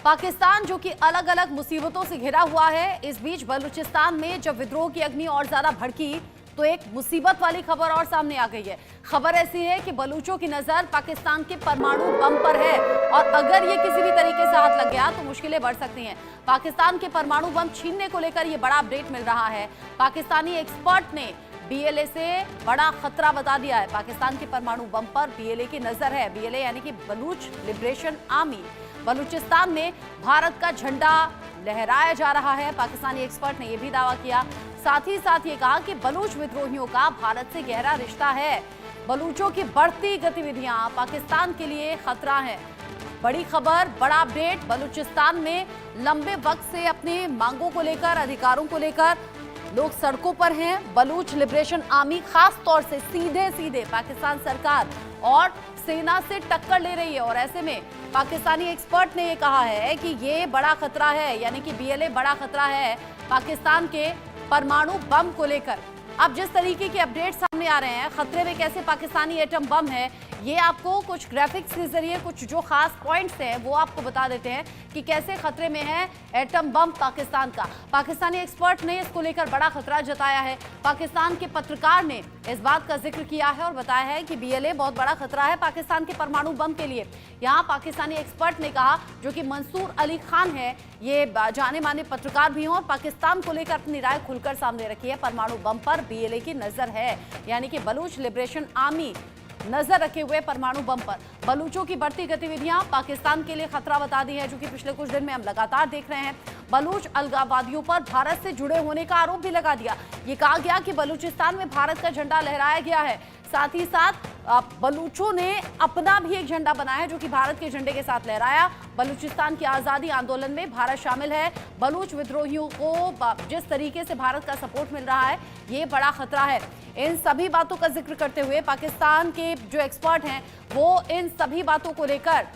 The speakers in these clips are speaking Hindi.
पाकिस्तान जो कि अलग अलग मुसीबतों से घिरा हुआ है, इस बीच बलूचिस्तान में जब विद्रोह की अग्नि और ज्यादा भड़की तो एक मुसीबत वाली खबर और सामने आ गई है। खबर ऐसी है कि बलूचों की नजर पाकिस्तान के परमाणु बम पर है और अगर ये किसी भी तरीके से हाथ लग गया तो मुश्किलें बढ़ सकती हैं। पाकिस्तान के परमाणु बम छीनने को लेकर ये बड़ा अपडेट मिल रहा है। पाकिस्तानी एक्सपर्ट ने बीएलए से बड़ा खतरा बता दिया है। पाकिस्तान के परमाणु बम पर बीएलए की नजर है। बीएलए यानी कि बलूच लिबरेशन आर्मी। बलूचिस्तान में भारत का झंडा लहराया जा रहा है। पाकिस्तानी एक्सपर्ट ने यह भी दावा किया, साथ ही साथ ये कहा कि बलूच विद्रोहियों का भारत से गहरा रिश्ता है। बलूचों की बढ़ती गतिविधियां पाकिस्तान के लिए खतरा है। बड़ी खबर, बड़ा अपडेट। बलूचिस्तान में लंबे वक्त से अपनी मांगों को लेकर, अधिकारों को लेकर लोग सड़कों पर हैं। बलूच लिबरेशन आर्मी खास तौर से सीधे सीधे पाकिस्तान सरकार और सेना से टक्कर ले रही है और ऐसे में पाकिस्तानी एक्सपर्ट ने ये कहा है कि ये बड़ा खतरा है, यानी कि बीएलए बड़ा खतरा है पाकिस्तान के परमाणु बम को लेकर। अब जिस तरीके के अपडेट सामने आ रहे हैं, खतरे में कैसे पाकिस्तानी एटम बम है, ये आपको कुछ ग्राफिक्स के जरिए कुछ जो खास पॉइंट्स हैं वो आपको बता देते हैं कि कैसे खतरे में है एटम बम पाकिस्तान का। पाकिस्तानी एक्सपर्ट ने इसको लेकर बड़ा खतरा जताया है। पाकिस्तान के पत्रकार ने इस बात का जिक्र किया है और बताया है कि बीएलए बहुत बड़ा खतरा है पाकिस्तान के परमाणु बम के लिए। यहाँ पाकिस्तानी एक्सपर्ट ने कहा, जो कि मंसूर अली खान है, ये जाने माने पत्रकार भी हों और पाकिस्तान को लेकर अपनी राय खुलकर सामने रखी है। परमाणु बम पर बीएलए की नजर है, यानी कि बलूच लिबरेशन आर्मी नजर रखे हुए परमाणु बम पर। बलूचों की बढ़ती गतिविधियां पाकिस्तान के लिए खतरा बता दी है, जो कि पिछले कुछ दिन में हम लगातार देख रहे हैं। बलूच अलगाववादियों पर भारत से जुड़े होने का आरोप भी लगा दिया। ये कहा गया कि बलूचिस्तान में भारत का झंडा लहराया गया है। साथ ही साथ बलूचों ने अपना भी एक झंडा बनाया है, जो कि भारत के झंडे के साथ लहराया। बलूचिस्तान की आज़ादी आंदोलन में भारत शामिल है। बलूच विद्रोहियों को जिस तरीके से भारत का सपोर्ट मिल रहा है, ये बड़ा खतरा है। इन सभी बातों का जिक्र करते हुए पाकिस्तान के जो एक्सपर्ट हैं वो इन सभी बातों को लेकर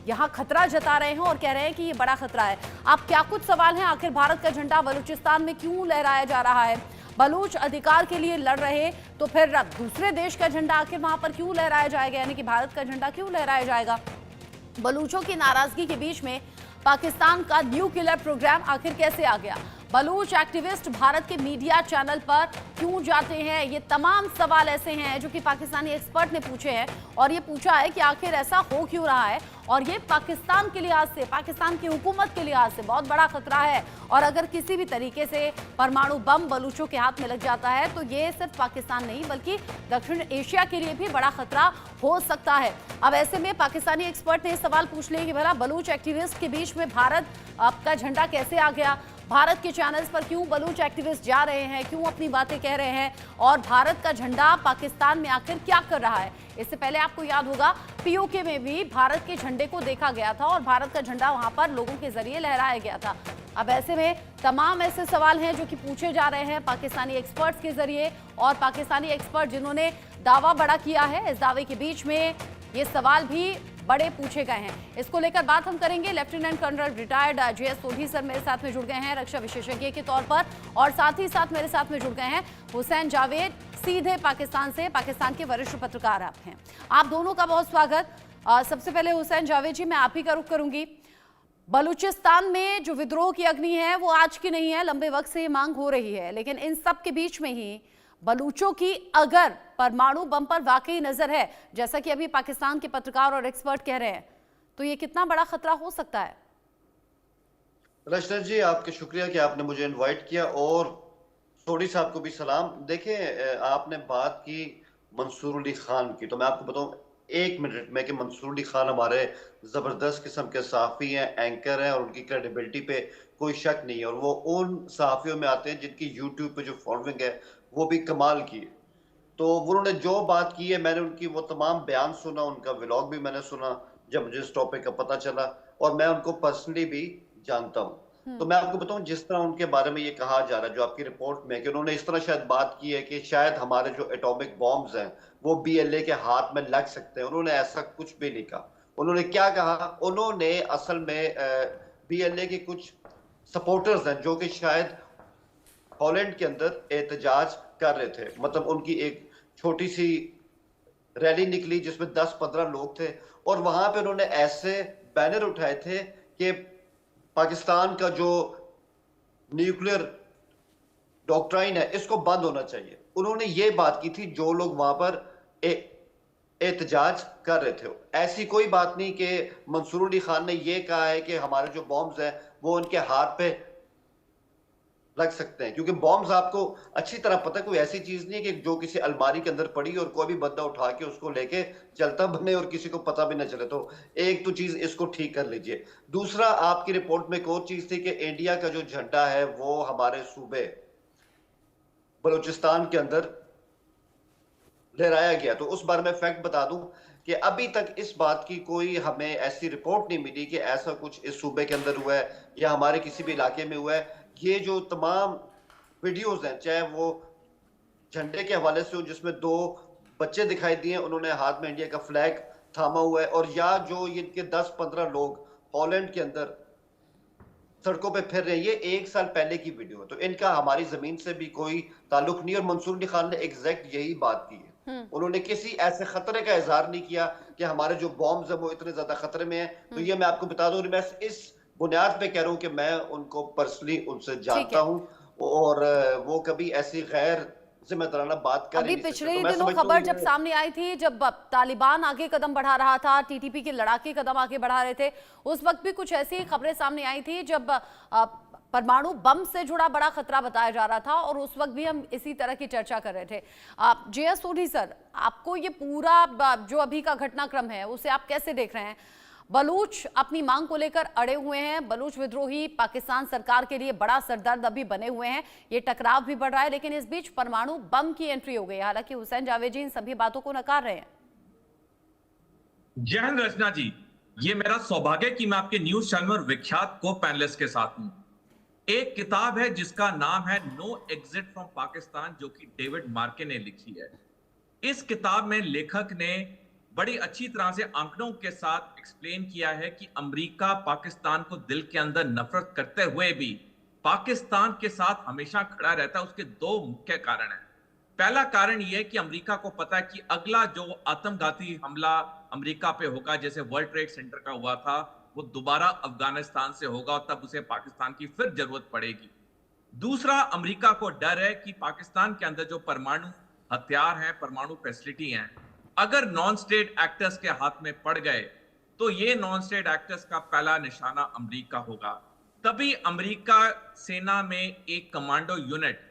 यहाँ खतरा जता रहे हैं और कह रहे हैं कि ये बड़ा खतरा है। अब क्या कुछ सवाल हैं, आखिर भारत का झंडा बलूचिस्तान में क्यों लहराया जा रहा है? बलूच अधिकार के लिए लड़ रहे तो फिर दूसरे देश का झंडा आखिर वहां पर क्यों लहराया जाएगा, यानी कि भारत का झंडा क्यों लहराया जाएगा? बलूचों की नाराजगी के बीच में पाकिस्तान का न्यूक्लियर प्रोग्राम आखिर कैसे आ गया? बलूच एक्टिविस्ट भारत के मीडिया चैनल पर क्यों जाते हैं? ये तमाम सवाल ऐसे हैं जो कि पाकिस्तानी एक्सपर्ट ने पूछे हैं और ये पूछा है कि आखिर ऐसा हो क्यों रहा है। और ये पाकिस्तान के लिहाज से, पाकिस्तान की हुकूमत के लिहाज से बहुत बड़ा खतरा है। और अगर किसी भी तरीके से परमाणु बम बलूचों के हाथ में लग जाता है तो ये सिर्फ पाकिस्तान नहीं बल्कि दक्षिण एशिया के लिए भी बड़ा खतरा हो सकता है। अब ऐसे में पाकिस्तानी एक्सपर्ट ने सवाल पूछ लिया कि भला बलूच एक्टिविस्ट के बीच में भारत का झंडा कैसे आ गया? भारत के चैनल्स पर क्यों बलूच एक्टिविस्ट जा रहे हैं, क्यों अपनी बातें कह रहे हैं और भारत का झंडा पाकिस्तान में आखिर क्या कर रहा है? इससे पहले आपको याद होगा पीओके में भी भारत के झंडे को देखा गया था और भारत का झंडा वहां पर लोगों के जरिए लहराया गया था। अब ऐसे में तमाम ऐसे सवाल हैं जो कि पूछे जा रहे हैं पाकिस्तानी एक्सपर्ट्स के जरिए और पाकिस्तानी एक्सपर्ट जिन्होंने दावा बड़ा किया है, इस दावे के बीच में ये सवाल भी बड़े पूछे गए हैं। इसको लेकर बात हम करेंगे। लेफ्टिनेंट कर्नल रिटायर्ड जेएस सोधी सर मेरे साथ में जुड़ गए हैं रक्षा विशेषज्ञ के तौर पर और साथ ही साथ मेरे साथ में जुड़ गए हैं हुसैन जावेद, सीधे पाकिस्तान से, पाकिस्तान के वरिष्ठ पत्रकार आप हैं। आप दोनों का बहुत स्वागत। सबसे पहले हुसैन जावेद जी, मैं आप ही का रुख करूंगी। बलूचिस्तान में जो विद्रोह की अग्नि है वो आज की नहीं है, लंबे वक्त से ये मांग हो रही है, लेकिन इन सब के बीच में ही बलूचों की अगर परमाणु बम पर वाकई नजर है, जैसा कि अभी पाकिस्तान के पत्रकार और एक्सपर्ट कह रहे हैं, तो ये कितना बड़ा खतरा हो सकता है? रचना जी, आपके शुक्रिया कि आपने मुझे इनवाइट किया और सोडी साहब को भी सलाम। देखिए, आपने बात की मंसूर अली खान की, तो मैं आपको बताऊं एक मिनट में कि मंसूर अली खान हमारे जबरदस्त किस्म के सहाफ़ी हैं, एंकर हैं और उनकी क्रेडिबिलिटी पे कोई शक नहीं है और वो उन सहाफ़ियों में आते हैं जिनकी यूट्यूब पे जो फॉलोइंग है वो भी कमाल की है। तो उन्होंने जो बात की है, मैंने उनकी वो तमाम बयान सुना, उनका व्लॉग भी मैंने सुना जब मुझे इस टॉपिक का पता चला और मैं उनको पर्सनली भी जानता हूँ। तो मैं आपको बताऊं, जिस तरह उनके बारे में ये कहा जा रहा है जो आपकी रिपोर्ट में, कि उन्होंने इस तरह शायद बात की है कि शायद हमारे जो एटॉमिक बॉम्ब्स हैं वो बीएलए के हाथ में लग सकते हैं। उन्होंने ऐसा कुछ भी नहीं कहा। उन्होंने क्या कहा, उन्होंने असल में बीएलए के कुछ सपोर्टर्स हैं जो कि शायद हॉलैंड के अंदर एहतजाज कर रहे थे, मतलब उनकी एक छोटी सी रैली निकली जिसमें 10-15 लोग थे और वहां पे उन्होंने ऐसे बैनर उठाए थे कि पाकिस्तान का जो न्यूक्लियर डॉक्ट्राइन है इसको बंद होना चाहिए। उन्होंने ये बात की थी जो लोग वहां पर एहतजाज कर रहे थे। ऐसी कोई बात नहीं कि मंसूर अली खान ने ये कहा है कि हमारे जो बॉम्ब्स हैं वो उनके हाथ पे रख सकते हैं, क्योंकि बॉम्ब्स आपको अच्छी तरह पता है कोई ऐसी चीज नहीं है कि जो किसी अलमारी के अंदर पड़ी और कोई भी बंदा उठा के उसको लेके चलता बने और किसी को पता भी ना चले। तो एक तो चीज इसको ठीक कर लीजिए। दूसरा, आपकी रिपोर्ट में एक और चीज थी कि इंडिया का जो झंडा है वो हमारे सूबे बलूचिस्तान के अंदर लहराया गया। तो उस बारे में फैक्ट बता दूं कि अभी तक इस बात की कोई हमें ऐसी रिपोर्ट नहीं मिली कि ऐसा कुछ इस सूबे के अंदर हुआ है या हमारे किसी भी इलाके में हुआ है। ये जो तमाम वीडियोस हैं, चाहे वो झंडे के हवाले से हो जिसमें 2 बच्चे दिखाई दिए, उन्होंने हाथ में इंडिया का फ्लैग थामा हुआ है, और या जो इनके 10-15 लोग हॉलैंड के अंदर सड़कों पे फिर रहे हैं, ये 1 साल पहले की वीडियो है। तो इनका हमारी जमीन से भी कोई ताल्लुक नहीं। और मंसूर अली खान ने एग्जैक्ट यही बात की है। उन्होंने किसी ऐसे खतरे का इजहार नहीं किया कि हमारे जो बॉम्ब्स है वो इतने ज्यादा खतरे में है। तो ये मैं आपको बता दूं, मैं इस बुनियाद पे कह रहा हूं कि मैं उनको पर्सनली उनसे जानता हूं और वो कभी ऐसी गैर जिम्मेदाराना बात कर अभी ही नहीं सकते। पिछले तो ही मैं दिनों समझता खबर हूं जब सामने आई थी, जब तालिबान आगे कदम बढ़ा रहा था, टीटीपी के लड़ाके कदम आगे बढ़ा रहे थे, उस वक्त भी कुछ ऐसी खबरें सामने आई थी जब परमाणु बम से जुड़ा बड़ा खतरा बताया जा रहा था, और उस वक्त भी हम इसी तरह की चर्चा कर रहे थे। जे.एस. सोढी सर, आपको ये पूरा जो अभी का घटनाक्रम है उसे आप कैसे देख रहे हैं? बलूच अपनी मांग को लेकर अड़े हुए हैं, बलूच विद्रोही पाकिस्तान सरकार के लिए बड़ा सरदर्द अभी बने हुए हैं, ये टकराव भी बढ़ रहा है, लेकिन इस बीच परमाणु बम की एंट्री हो गई। हालांकि हुसैन जावेदी इन सभी बातों को नकार रहे हैं। जय हिंद रचना जी, ये मेरा सौभाग्य कि मैं आपके न्यूज चैनल और विख्यात को पैनलिस्ट के साथ हूं। एक किताब है जिसका नाम है नो एग्जिट फ्रॉम पाकिस्तान, जो कि डेविड मार्के ने लिखी है। इस किताब में लेखक ने बड़ी अच्छी तरह से आंकड़ों के साथ एक्सप्लेन किया है कि अमेरिका पाकिस्तान को दिल के अंदर नफरत करते हुए भी पाकिस्तान के साथ हमेशा खड़ा रहता है। उसके 2 मुख्य कारण हैं। पहला कारण यह है कि अमेरिका को पता है कि अगला जो आत्मघाती हमला अमेरिका पे होगा, जैसे वर्ल्ड ट्रेड सेंटर का हुआ था, वो दोबारा अफगानिस्तान से होगा और तब उसे पाकिस्तान की फिर जरूरत पड़ेगी। दूसरा, अमेरिका को डर है कि पाकिस्तान के अंदर जो परमाणु हथियार हैं, परमाणु फैसिलिटी हैं, अगर नॉन स्टेट एक्टर्स के हाथ में पड़ गए तो ये नॉन स्टेट एक्टर्स का पहला निशाना अमेरिका होगा। तभी अमेरिका सेना में एक कमांडो यूनिट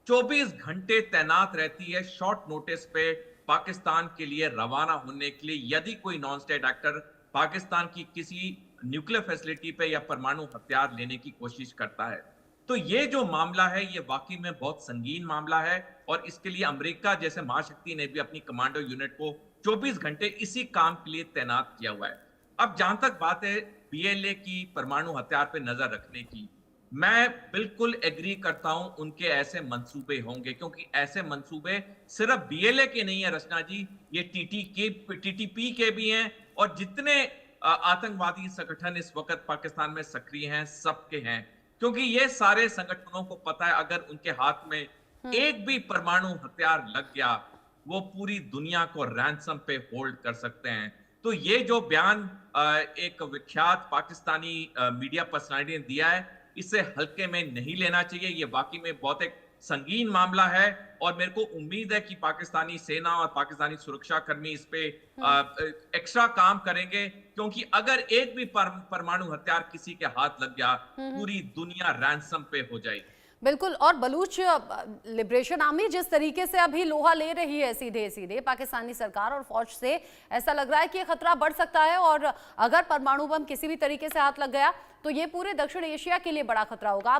24 घंटे तैनात रहती है शॉर्ट नोटिस पे पाकिस्तान के लिए रवाना होने के लिए, यदि कोई नॉन स्टेट एक्टर पाकिस्तान की किसी न्यूक्लियर फैसिलिटी पे या परमाणु हथियार लेने की कोशिश करता है। तो ये जो मामला है ये वाकई में बहुत संगीन मामला है, और इसके लिए अमेरिका जैसे महाशक्ति ने भी अपनी कमांडो यूनिट को 24 घंटे इसी काम के लिए तैनात किया हुआ है। अब जहां तक बात है बीएलए की परमाणु हथियार पे नजर रखने की, मैं बिल्कुल एग्री करता हूं उनके ऐसे मंसूबे होंगे, क्योंकि ऐसे मंसूबे सिर्फ बीएलए के नहीं है रचना जी, ये टीटीपी के भी हैं, और जितने आतंकवादी संगठन इस वक्त पाकिस्तान में सक्रिय हैं सबके हैं। क्योंकि ये सारे संगठनों को पता है अगर उनके हाथ में एक भी परमाणु हथियार लग गया, वो पूरी दुनिया को रैंसम पे होल्ड कर सकते हैं। तो ये जो बयान एक विख्यात पाकिस्तानी मीडिया पर्सनालिटी ने दिया है, इसे हल्के में नहीं लेना चाहिए। ये वाकई में बहुत एक संगीन मामला है, और मेरे को उम्मीद है कि पाकिस्तानी सेना और पाकिस्तानी सुरक्षा कर्मी इस पे एक्स्ट्रा काम करेंगे, क्योंकि अगर एक भी परमाणु हथियार किसी के हाथ लग गया, पूरी दुनिया रैंसम पे हो जाएगी। बिल्कुल। और बलूच लिबरेशन आर्मी जिस तरीके से अभी लोहा ले रही है सीधे सीधे पाकिस्तानी सरकार और फौज से, ऐसा लग रहा है कि ये खतरा बढ़ सकता है, और अगर परमाणु बम किसी भी तरीके से हाथ लग गया तो ये पूरे दक्षिण एशिया के लिए बड़ा खतरा होगा।